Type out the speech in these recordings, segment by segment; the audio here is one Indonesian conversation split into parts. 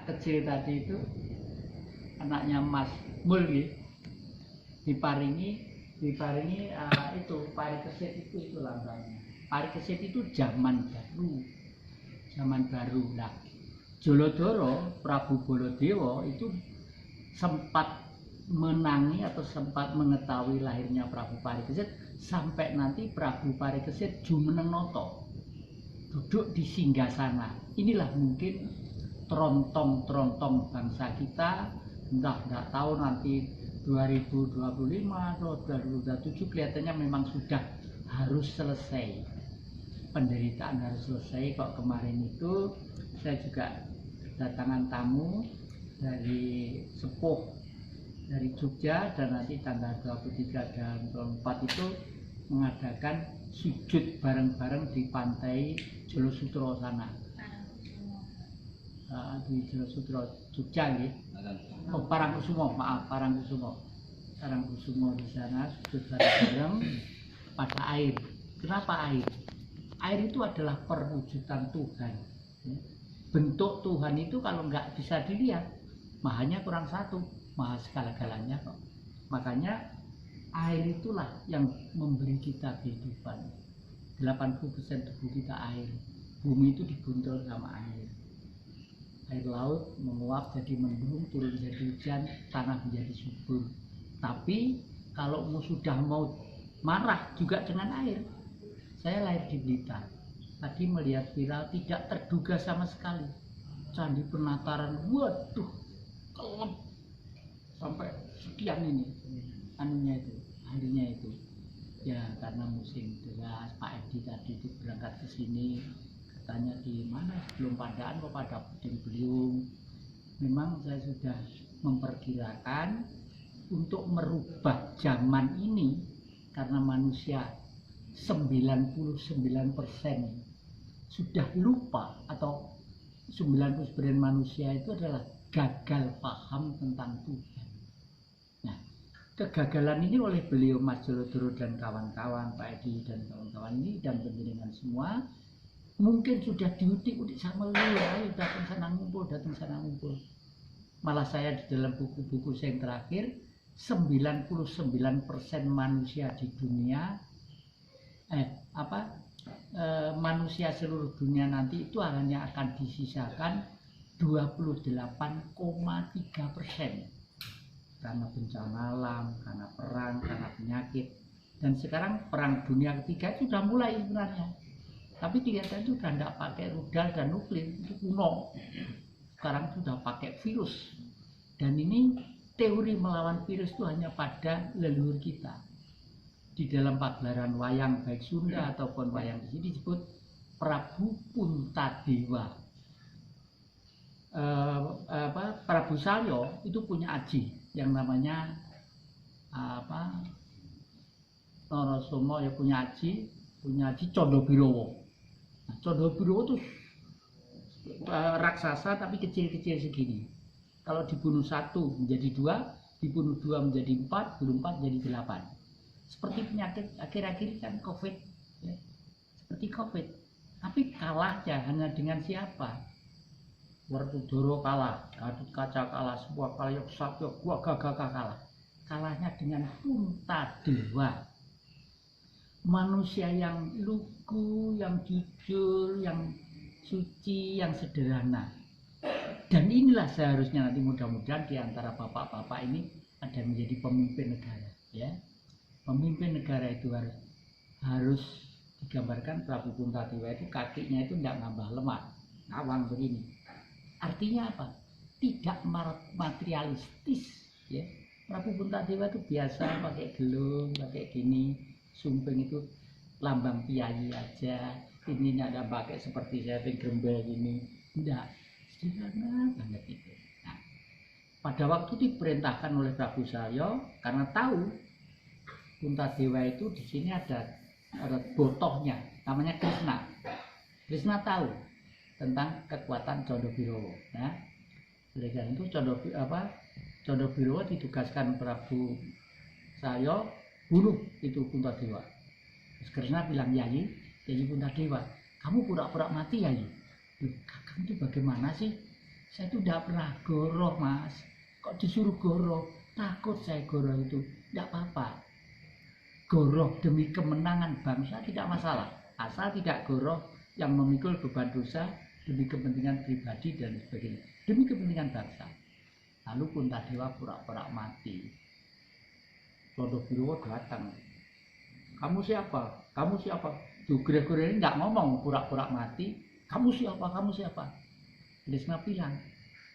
kecil tadi itu anaknya Mas Mul diparingi itu Parikesit itu lambangnya. Parikesit itu zaman baru. Nah, Jolodoro Prabu Baladewa itu sempat menangi atau sempat mengetahui lahirnya Prabu Parikesit sampai nanti Prabu Parikesit Jumeneng-Noto duduk di singgasana. Inilah mungkin terontong bangsa kita, entah nggak tahu nanti 2025 atau 2027 kelihatannya memang sudah harus selesai, penderitaan harus selesai. Kok kemarin itu saya juga kedatangan tamu dari sepuh dari Jogja, dan nanti tanggal 23 dan 24 itu mengadakan sujud bareng-bareng di pantai Jolosutro sana. Di Jolosutro Jogja nih. Oh, Parangkusumo, maaf, Parangkusumo di sana sujud bareng-bareng pada air. Kenapa air? Air itu adalah perwujudan Tuhan. Bentuk Tuhan itu kalau nggak bisa dilihat, mahanya kurang satu, maha segala-galanya kok. Makanya air itulah yang memberi kita kehidupan. 80% tubuh kita air. Bumi itu dibuntul sama air. Air laut menguap jadi mendung, turun jadi hujan, tanah menjadi subur. Tapi kalau sudah mau marah juga dengan air. Saya lahir di Blitar. Tadi melihat viral tidak terduga sama sekali. Candi Penataran, waduh, kelep sampai sekian ini, airnya itu. Ya karena musim deras, Pak Edi tadi itu berangkat ke sini. Tanya di mana sebelum Pandaan kok pada puting-beliung. Memang saya sudah memperkirakan untuk merubah zaman ini, karena manusia 99% sudah lupa, atau 99% manusia itu adalah gagal paham tentang Tuhan. Nah, kegagalan ini oleh beliau Mas Jolodoro dan kawan-kawan, Pak Edi dan kawan-kawan ini dan penjaringan semua, mungkin sudah diutik-utik sama beliau, ayo datang sana ngumpul. Malah saya di dalam buku-buku saya yang terakhir, 99% manusia di dunia, manusia seluruh dunia nanti itu hanya akan disisakan 28,3% karena bencana alam, karena perang, karena penyakit. Dan sekarang perang dunia ketiga itu sudah mulai sebenarnya. Tapi kelihatan itu sudah tidak pakai rudal dan nuklir, itu kuno. Sekarang sudah pakai virus. Dan ini teori melawan virus itu hanya pada leluhur kita. Di dalam pagelaran wayang baik Sunda ataupun wayang di sini disebut Prabu Puntadewa. Prabu Salyo itu punya aji yang namanya Narasomo, ya punya aji Condobirowo. Nah, Condobirowo itu raksasa tapi kecil-kecil segini. Kalau dibunuh satu menjadi dua, dibunuh dua menjadi empat, dibunuh empat menjadi 8. Seperti penyakit akhir-akhir kan COVID, ya. Seperti COVID. Tapi kalahnya hanya dengan siapa? Werkudara kalah, Gatotkaca kalah, semua kalah, Yogsatya, gua gagah kalah. Kalahnya dengan Puntadewa. Manusia yang lugu, yang jujur, yang suci, yang sederhana. Dan inilah seharusnya nanti mudah-mudahan di antara bapak-bapak ini ada menjadi pemimpin negara, ya. Pemimpin negara itu harus digambarkan Prabu Puntadewa itu kakinya itu tidak nambah lemak, ngawang begini. Artinya apa? Tidak materialistis, ya. Prabu Puntadewa itu biasa pakai gelung, pakai gini, sumping itu lambang piyayi aja. Ini tidak ada pakai seperti saya grembel gini, tidak. Sederhana banget itu. Nah, pada waktu diperintahkan oleh Prabu Salyo, karena tahu Puntadewa itu di sini ada botohnya, namanya Krishna. Krishna tahu tentang kekuatan Condobirowo. Nah, oleh karena itu Condobirowo ditugaskan Prabu Salyo bunuh itu Puntadewa. Terus Krishna bilang, Yayi Puntadewa, kamu pura-pura mati Yayi. Kakang itu bagaimana sih? Saya itu tidak pernah goroh, Mas. Kok disuruh goroh? Takut saya goroh itu. Tidak apa-apa. Goroh demi kemenangan bangsa tidak masalah. Asal tidak goroh yang memikul beban dosa demi kepentingan pribadi dan sebagainya. Demi kepentingan bangsa. Lalu Puntadewa pura-pura mati. Lodowiro datang. Kamu siapa? Kamu siapa? Gregor ini nggak ngomong, pura-pura mati. Kamu siapa? Kamu siapa? Lesna bilang,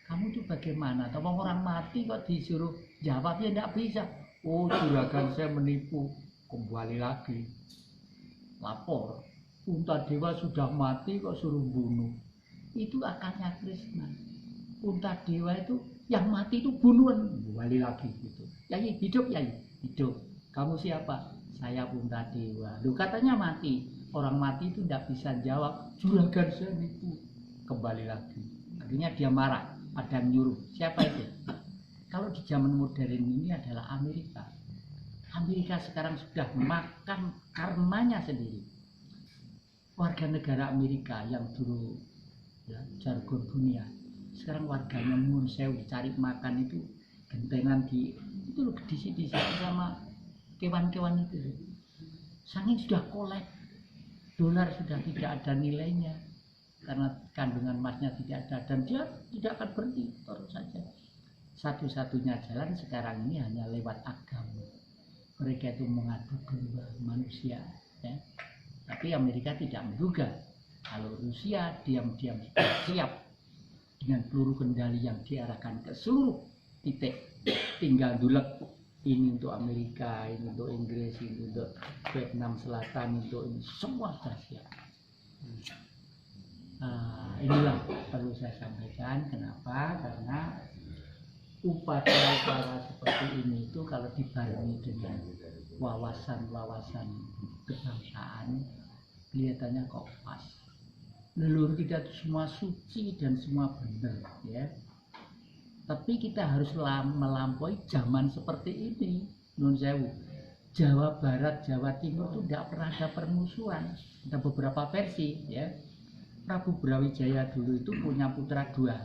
kamu tuh bagaimana? Tolong orang mati kok disuruh jawab, ya nggak bisa. Oh, juragan saya menipu. Kembali lagi. Lapor. Puntadewa sudah mati kok suruh bunuh. Itu akarnya Krishna. Puntadewa itu yang mati itu bunuhan. Kembali lagi gitu. Yai, hidup Yai. Hidup. Kamu siapa? Saya Puntadewa. Loh, katanya mati. Orang mati itu tidak bisa jawab. Juragan saya nipu. Kembali lagi. Akhirnya dia marah. Ada yang nyuruh. Siapa itu? Kalau di zaman modern ini adalah Amerika. Amerika sekarang sudah makan karmanya sendiri. Warga negara Amerika yang dulu ya, jargon dunia. Sekarang warganya mun sewu cari makan itu gentengan di itu loh disi sama kewan-kewan itu. Saking sudah kolek, dolar sudah tidak ada nilainya karena kandungan emasnya tidak ada dan dia tidak akan berhenti terus saja. Satu-satunya jalan sekarang ini hanya lewat agama. Mereka itu mengadu domba manusia, ya. Tapi Amerika tidak menduga kalau Rusia diam-diam siap dengan peluru kendali yang diarahkan ke seluruh titik. Tinggal dulek, ini untuk Amerika, ini untuk Inggris, ini untuk Vietnam Selatan, untuk ini semua sudah siap. Inilah perlu saya sampaikan. Kenapa? Karena upacara seperti ini itu kalau dibarengi dengan wawasan-wawasan kebangsaan kelihatannya kok pas. Leluhur kita itu semua suci dan semua benar, ya. Tapi kita harus melampaui zaman seperti ini. Nun sewu, Jawa Barat, Jawa Timur itu tidak pernah ada permusuhan. Ada beberapa versi, ya. Prabu Brawijaya dulu itu punya putra dua.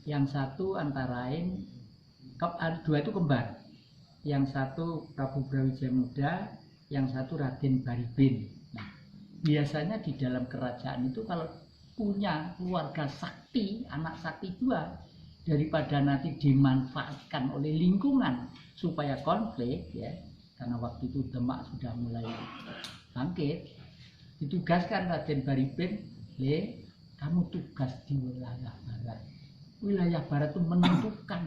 Yang satu antara lain dua itu kembar. Yang satu Prabu Brawijaya Muda, yang satu Raden Baribin. Nah, biasanya di dalam kerajaan itu kalau punya keluarga sakti, anak sakti dua, daripada nanti dimanfaatkan oleh lingkungan supaya konflik, ya, karena waktu itu Demak sudah mulai bangkit, ditugaskan Raden Baribin, kamu tugas di wilayah barat. Wilayah barat itu menentukan,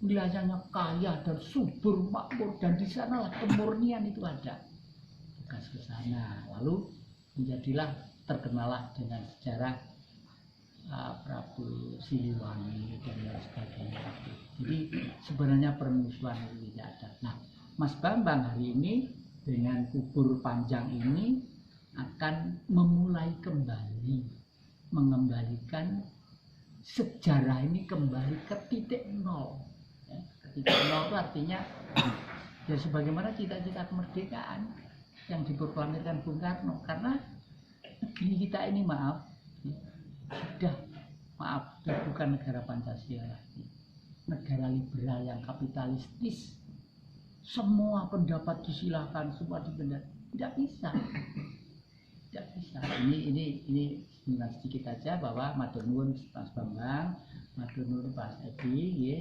wilayahnya kaya dan subur makmur dan di sanalah kemurnian itu ada. Tugas ke sana, lalu menjadilah terkenalah dengan sejarah Prabu Siliwangi dan lain sebagainya. Jadi sebenarnya permusuhan itu tidak ada. Nah, Mas Bambang hari ini dengan kubur panjang ini akan memulai kembali, mengembalikan sejarah ini kembali ke titik nol. Ya, ke titik nol itu artinya ya sebagaimana cita-cita kemerdekaan yang diproklamirkan Bung Karno. Karena negeri kita ini sudah bukan negara Pancasila lagi, negara liberal yang kapitalistis. Semua pendapat disilakan, semua dibenar. Tidak bisa. Ini sedikit aja bahwa matur nuwun Mas Bambang, matur nuwun Pak Edi, ya.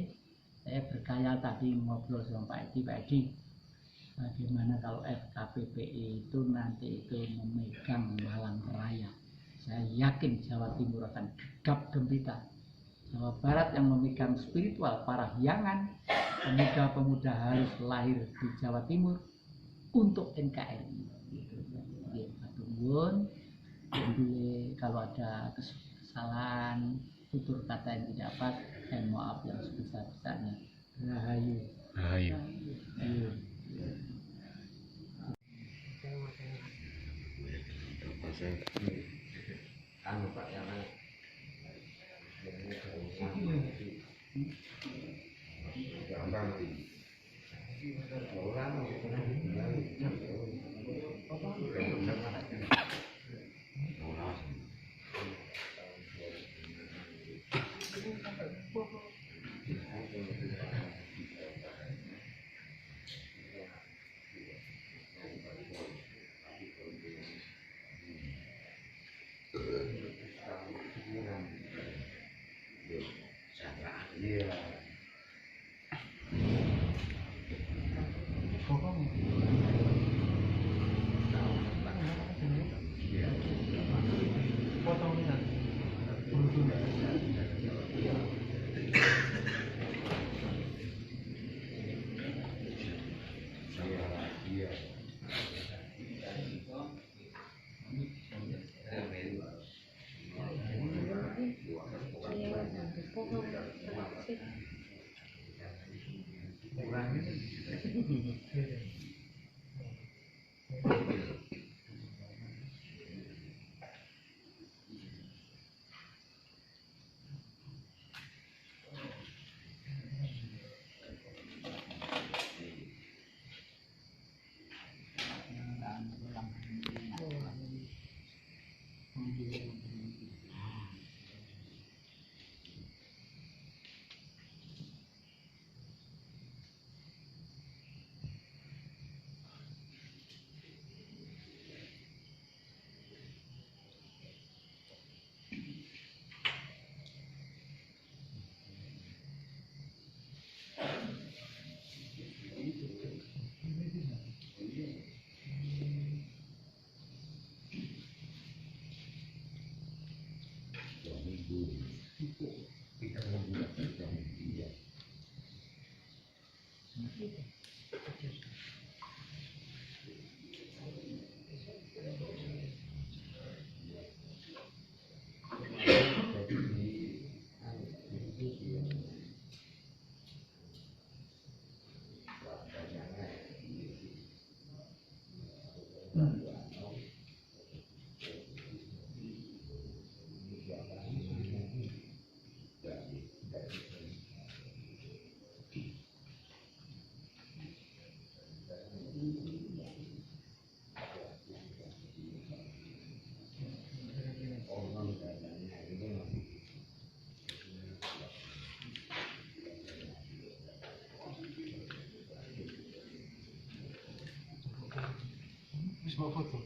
Saya berkhayal tadi ngobrol sama Pak Edi, bagaimana kalau FKPPI itu nanti itu memegang Malang Raya. Saya yakin Jawa Timur akan gegap gempita. Jawa Barat yang memegang spiritual Parahyangan, pemuda-pemuda harus lahir di Jawa Timur untuk NKRI. Matur nuwun. Jadi kalau ada kesalahan, tutur kata yang tidak pas, saya maaf yang sebesar-besarnya. Rahayu. Rahayu. Anu Pak yang Iya. Wis mau foto.